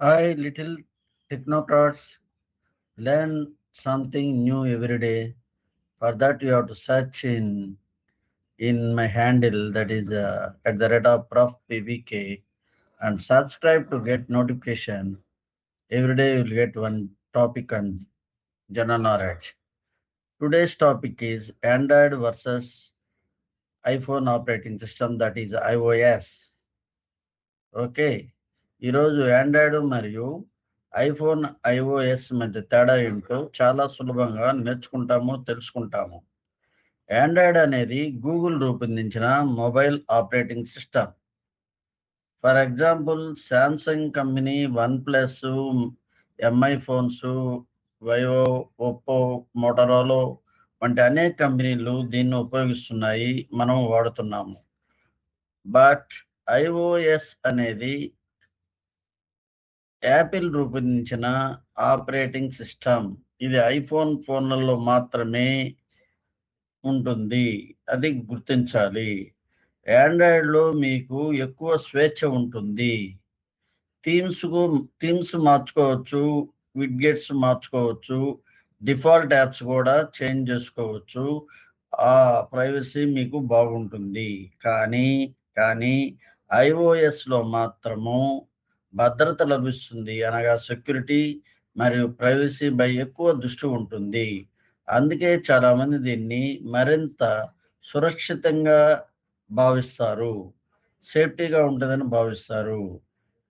Hi, little technocrats, learn something new every day. For that, you have to search in my handle, that is at the rate of Prof PVK, and subscribe to get notification. Every day, you will get one topic on general knowledge. Today's topic is Android versus iPhone operating system, that is iOS. Okay. ఈరోజు Android మరియు iPhone, iOS మధ్య తేడా ఏంటో చాలా సులభంగా నేర్చుకుంటాము, తెలుసుకుంటాము. Android అనేది గూగుల్ రూపొందించిన mobile operating system. For example Samsung company, one plus, MI phones, vivo, Oppo, Motorola వంటి అనేక కంపెనీలు దీన్ని ఉపయోగిస్తున్నాయి, మనం వాడుతున్నాము. బట్ ఐఓఎస్ అనేది యాపిల్ రూపొందించిన ఆపరేటింగ్ సిస్టమ్. ఇది ఐఫోన్ ఫోన్లలో మాత్రమే ఉంటుంది. అది గుర్తించాలి. ఆండ్రాయిడ్‌లో మీకు ఎక్కువ స్వేచ్ఛ ఉంటుంది. థీమ్స్ మార్చుకోవచ్చు, విడ్జెట్స్ మార్చుకోవచ్చు, డిఫాల్ట్ యాప్స్ కూడా చేంజ్ చేసుకోవచ్చు. ఆ ప్రైవసీ మీకు బాగుంటుంది. కానీ ఐఓఎస్‌లో మాత్రము భద్రత లభిస్తుంది. అనగా సెక్యూరిటీ మరియు ప్రైవసీపై ఎక్కువ దృష్టి ఉంటుంది. అందుకే చాలామంది దీన్ని మరింత సురక్షితంగా భావిస్తారు. సేఫ్టీగా ఉంటుందని భావిస్తారు.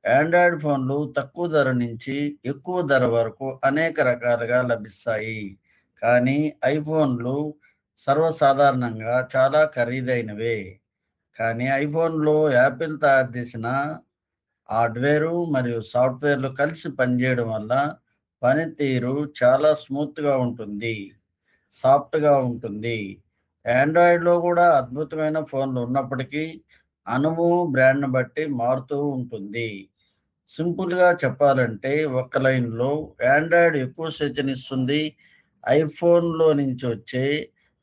ఆండ్రాయిడ్ ఫోన్లు తక్కువ ధర నుంచి ఎక్కువ ధర వరకు అనేక రకాలుగా లభిస్తాయి. కానీ ఐఫోన్లు సర్వసాధారణంగా చాలా ఖరీదైనవే. కానీ ఐఫోన్‌లో యాపిల్ తయారు చేసిన హార్డ్వేరు మరియు సాఫ్ట్వేర్లు కలిసి పనిచేయడం వల్ల పనితీరు చాలా స్మూత్‌గా ఉంటుంది, సాఫ్ట్‌గా ఉంటుంది. ఆండ్రాయిడ్‌లో కూడా అద్భుతమైన ఫోన్లు ఉన్నప్పటికీ అనుభవం బ్రాండ్‌ని బట్టి మారుతూ ఉంటుంది. సింపుల్‌గా చెప్పాలంటే ఒక్క లైన్‌లో ఆండ్రాయిడ్ ఎక్కువ స్వేచ్ఛనిస్తుంది. ఐఫోన్‌లో నుంచి వచ్చే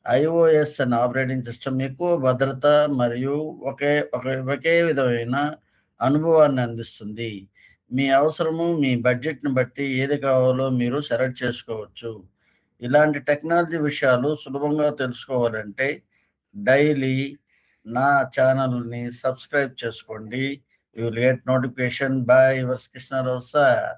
ఐఓఎస్ అనే ఆపరేటింగ్ సిస్టమ్ ఎక్కువ భద్రత మరియు ఒకే విధమైన అనుభవాన్ని అందిస్తుంది. మీ అవసరము, మీ బడ్జెట్‌ని బట్టి ఏది కావాలో మీరు సెలెక్ట్ చేసుకోవచ్చు. ఇలాంటి టెక్నాలజీ విషయాలు సులభంగా తెలుసుకోవాలంటే డైలీ నా ఛానల్‌ని సబ్స్క్రైబ్ చేసుకోండి. You will get notification by yours Krishnarao sir.